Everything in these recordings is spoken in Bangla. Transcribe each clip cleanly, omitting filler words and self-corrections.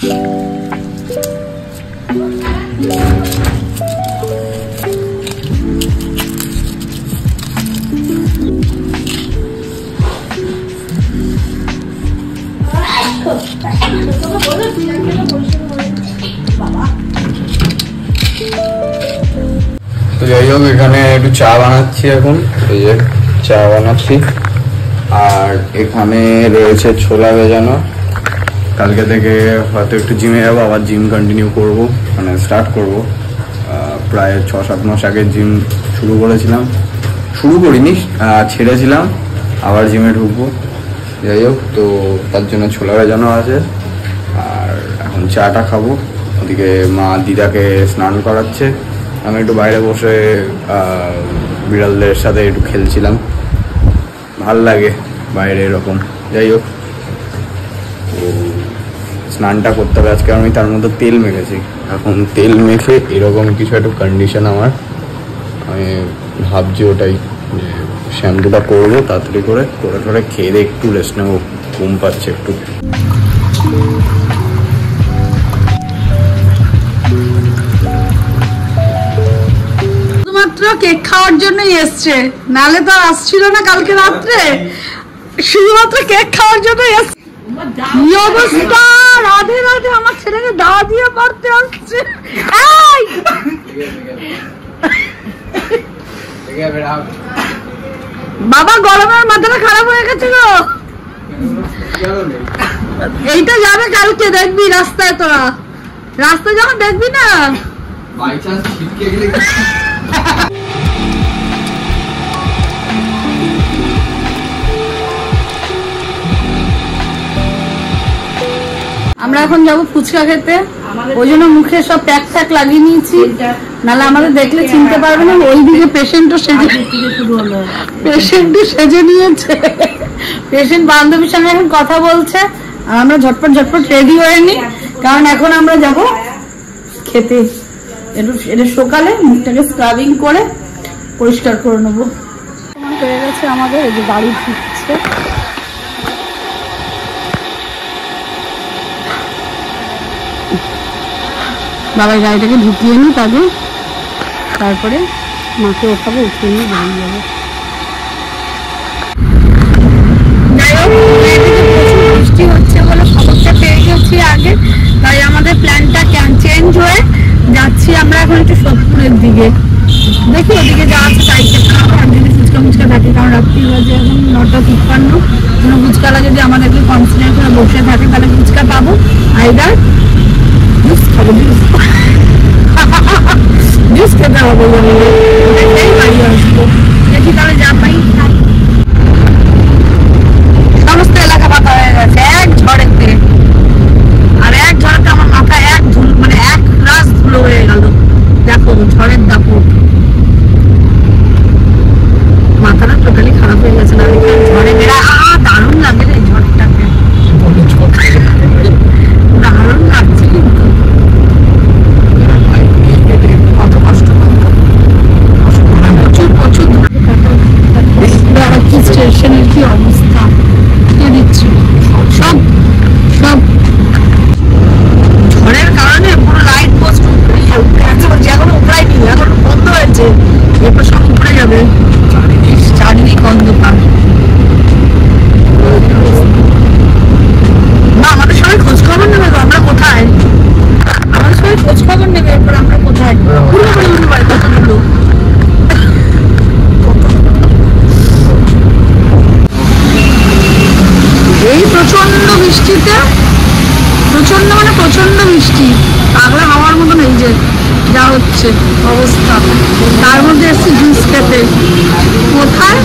তো যাই হোক, এখানে একটু চা বানাচ্ছি এখন, এই যে চা বানাচ্ছি। আর এখানে রয়েছে ছোলা ভেজানো। কালকে থেকে হয়তো একটু জিমে যাবো, আবার জিম কন্টিনিউ করবো, মানে স্টার্ট করবো। প্রায় 6-7 মাস আগে জিম শুরু করেছিলাম, শুরু করিনি, ছেড়েছিলাম, আবার জিমে ঢুকবো। যাই হোক, তো তার জন্য ছোলা ভেজানো আছে। আর এখন চাটা খাবো। ওদিকে মা দিদাকে স্নান করাচ্ছে, আমি একটু বাইরে বসে বিড়ালদের সাথে একটু খেলছিলাম। ভাল লাগে বাইরে এরকম। যাই হোক, তো স্নানটা করতে হবে আজকে। আমি তার মধ্যে তেল মেখেছি, এখন তেল মেখে এরকম কিছু একটা কন্ডিশন আমার, আমি ভাবছি ওটাই যে শ্যাম্পুটা করবো তাড়াতাড়ি করে করে খেয়ে দিয়ে একটু রেস্ট নেবো, ঘুম পাচ্ছে একটু। শুধুমাত্র কেক খাওয়ার জন্যই এসছে, নালে তো আসছিল না কালকে রাত্রে, শুধুমাত্র কেক খাওয়ার জন্যই এসছে। কি অবস্থা, রাধে রাধে, আমার ছেলেকে দাওয়া দিয়ে পড়তে আসছে। বাবা গরমের মাথাটা খারাপ হয়ে গেছে গো। এইটা যাবে কালকে, দেখবি রাস্তায়, তোরা রাস্তায় যখন দেখবি না, বাই চান্স ছিটকে গেলে। আমরা এখন যাবো ফুচকা খেতে, ওই জন্য মুখে সব প্যাক ট্যাক লাগিয়ে নিয়েছি, নাহলে আমাদের দেখলে চিনতে পারবে না। ওইদিকে পেশেন্টও সেজে নিয়েছে, পেশেন্ট বান্ধবীর সঙ্গে এখন কথা বলছে, আর আমরা ঝটপট রেডি হয়ে নি, কারণ এখন আমরা যাব খেতে। এটা সকালে মুখটাকে স্ক্রাবিং করে পরিষ্কার করে নেবো। হয়ে গেছে আমাদের, এই যে গাড়ি ঢুকছে। বাবার গাড়িটাকে ঢুকিয়ে নি, তারপরে মাকে ওঠাবো, উঠিয়ে নিয়ে বেরিয়ে যাবো। যাই হোক, বৃষ্টি হচ্ছে বলে খবরটা পেয়ে গেছি আগে, তাই আমাদের প্ল্যানটা চেঞ্জ হয়ে যাচ্ছি আমরা এখন একটু সোদপুরের দিকে। দেখি ওদিকে যা আছে তাই খেতে হবে, আর যদি ফুচকা থাকে, কারণ রাত্রি বাজে এখন 9:53, কোনো ফুচকালা যদি আমাদেরকে কনসিডার করে বসে থাকে তাহলে ফুচকা পাবো, আইদার জুস খাবো, জুস খেতে হবে, বাড়ি আসবো। দেখি তাহলে যা পাই খাই। সমস্ত এলাকা পাতা হয়ে গেছে এক ঝড়েতে, আর এক ঝড়েতে আমার মাথা এক রাস ধুলো হয়ে গেল। দেখো ঝড়ের দাপট, মাথাটা টোটালি খারাপ হয়ে গেছে। না ঝড়ে বেড়া দারুণ লাগে রে, ঝড়টাকে দারুণ লাগছে, কিন্তু প্রচুর স্টেশনের কি অবস্থা দিচ্ছি, সব ঝড়ের কারণে পুরো লাইট পোস্ট এখন উপরাইনি, এখন বন্ধ হয়েছে, এরপর সব উপরে যাবে, চারিদিক অন্ধকার। না আমাদের সবাই খোঁজ খবর নেবে তো, আমরা কোথায়, আমাদের সবাই খোঁজ খবর নেবে, এরপর আমরা কোথায়, কতগুলো। এই প্রচন্ড বৃষ্টিতে, প্রচন্ড বৃষ্টি, পাগলা হাওয়ার মতন এই যে যা হচ্ছে অবস্থা, তার মধ্যে এসছি জুস খেতে। কোথায়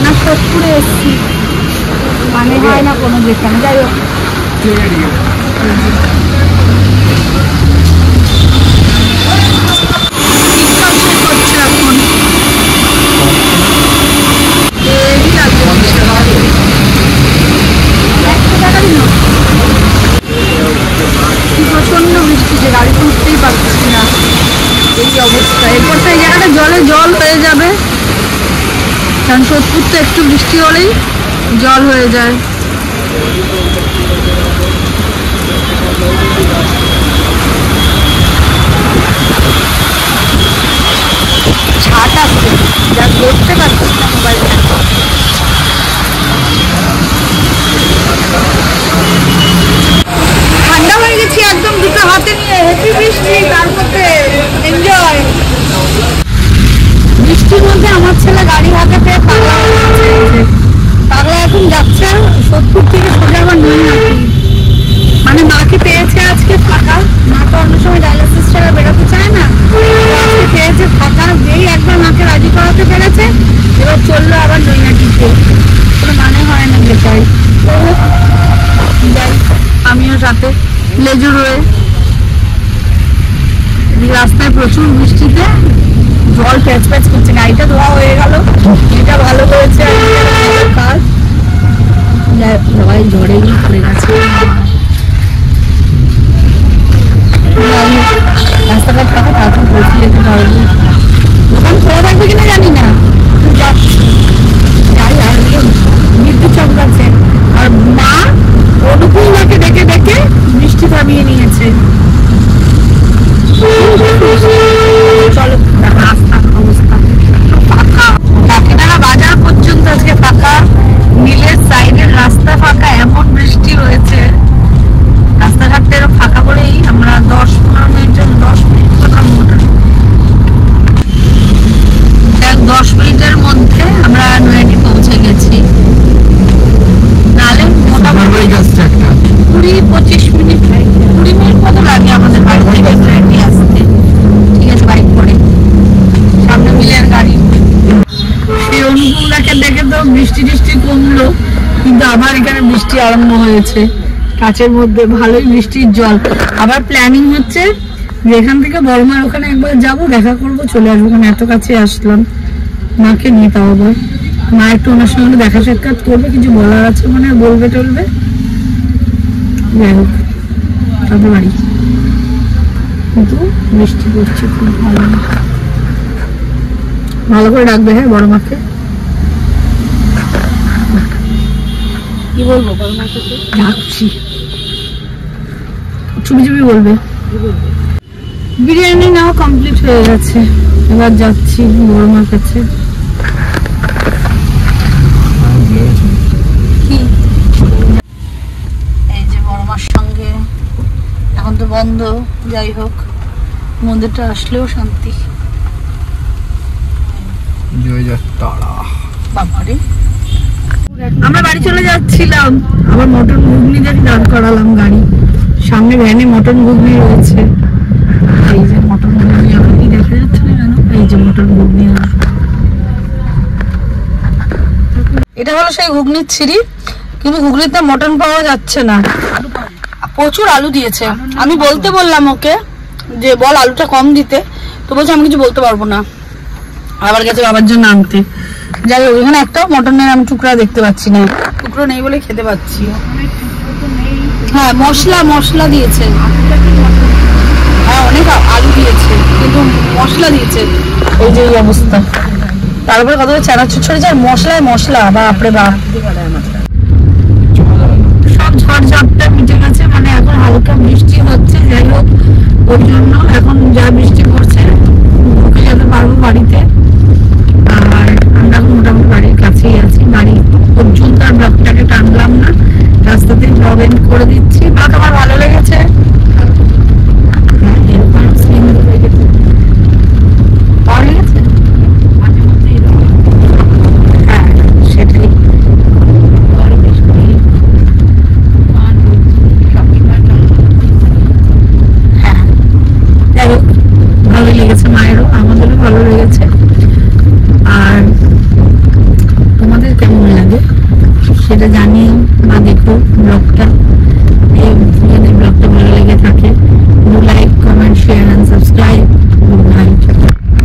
না, সোদপুরে এসছি, মানে হয় না কোনো যেখানে। যাই হোক, প্রচন্ড বৃষ্টিতে গাড়ি তুলতেই পারছি না, এই অবস্থা। এরপর তো এই জায়গাটা জল হয়ে যাবে, কারণ সোদপুর তো একটু বৃষ্টি হলেই জল হয়ে যায়। সাথে লেজুর হয়ে। রাস্তায় প্রচুর বৃষ্টিতে জল প্যাচ প্যাচ করছে। গাড়িটা ধোয়া হয়ে গেল, এটা ভালো করেছে কাজ। সবাই ঝড়ে গিয়ে পড়ে গেছে। রাস্তাঘাট থাকে তারপর পৌঁছে যেতে পারবো। দোকান খোলা থাকবে কিনা জানি না, বিদ্যুৎ চমকাচ্ছে। আর মা অনুকূলকে ডেকে ডেকে বৃষ্টি থামিয়ে নিয়েছে। চলো রাস্তার অবস্থা ফাঁকা, কাকিনাড়া বাজার পর্যন্ত আজকে ফাঁকা। মিলের সাইডের রাস্তা ফাঁকা, এমন বৃষ্টি হয়েছে। রাস্তাঘাটটা এরকম ফাঁকা করেই আমরা 10-15 মিনিট কথা মোটা 10 মিনিটের মধ্যে আমরা নয়াটি পৌঁছে গেছি। নাহলে মোটামুটি 20-25 মিনিট 20 মিনিট মতো লাগে আমাদের বাড়ি থেকে নয়াটি আসতে। ঠিক আছে, বাইক করে সামনে মিলের গাড়ি। সেই অনুকূলটাকে দেখে তো বৃষ্টি টিষ্টি কমলো, কিন্তু আবার এখানে বৃষ্টি আরম্ভ হয়েছে। কাছের মধ্যে ভালোই বৃষ্টির জল। আবার প্ল্যানিং হচ্ছে যে এখান থেকে বড়মার ওখানে একবার যাবো, দেখা করবো, চলে আসবো। ওখানে এত কাছে আসলাম, মাকে নিয়ে তাও আবার মা একটু ওনার সঙ্গে দেখা সাক্ষাৎ করবে, কিছু বলার আছে মানে বলবে টলবে। যাই হোক, তারপর বাড়ি। কিন্তু বৃষ্টি পড়ছে খুব ভালো, ভালো করে ডাকবে। হ্যাঁ, বড় মাকে কি বলবো, বড় মাকে ডাকছি, চুপি চুপি বলবে। বিরিয়ানি নাও কমপ্লিট হয়ে গেছে, এবার যাচ্ছি বড় মার কাছে। এই যে বড় মার সঙ্গে, এখন তো বন্ধ, যাই হোক মন্দিরটা আসলেও শান্তি। আমরা বাড়ি চলে যাচ্ছিলাম, আবার মটন ঘুগনি দিয়ে দাঁড় করালাম গাড়ি। সামনে ভ্যানে মটন ঘুগনি রয়েছে। এই যে মটন ঘুগনি, আমার কি দেখা যাচ্ছে না কেন? এই যে মটন ঘুগনি। এটা হলো সেই ঘুগনির ছিরি, কিন্তু ঘুগনিতে মটন পাওয়া যাচ্ছে না। প্রচুর আলু দিয়েছে। আমি বলতে বললাম ওকে যে বল আলুটা কম দিতে, তো বলছে আমি কিছু বলতে পারবো না। আবার গেছে বাবার জন্য আনতে। যাই হোক, ওখানে একটাও মটনের আমি টুকরা দেখতে পাচ্ছি না। টুকরো নেই বলে খেতে পাচ্ছি। হ্যাঁ, মশলা দিয়েছে। হ্যাঁ, অনেক আলু দিয়েছে কিন্তু মশলা দিয়েছে। এই যে এই অবস্থা। তারপরে কত চানাচুর ছড়িয়েছে, আর মশলা বাপরে বাপ। সব ঝড়ঝাপটা মিটে গেছে, মানে এখন হালকা বৃষ্টি হচ্ছে। যাই হোক, ওই জন্য এখন যা বৃষ্টি পড়ছে ঢুকে যেতে পারবো বাড়িতে। আর আমরা মোটামুটি বাড়ির কাছেই আছি। বাড়ি পর্যন্ত আর ব্লগটাকে টানলাম না, রাস্তাতে ব্লগ এন্ড করে দিচ্ছি। ব্লগ আমার ভালো লেগেছে। সেটাই ভালো লেগেছে, মায়েরও আমাদেরও ভালো লেগেছে। আর তোমাদের কেমন লাগে সেটা জানিও বা দেখো ব্লগটা। যদি ব্লগটা ভালো লেগে থাকে, লাইক, কমেন্ট, শেয়ার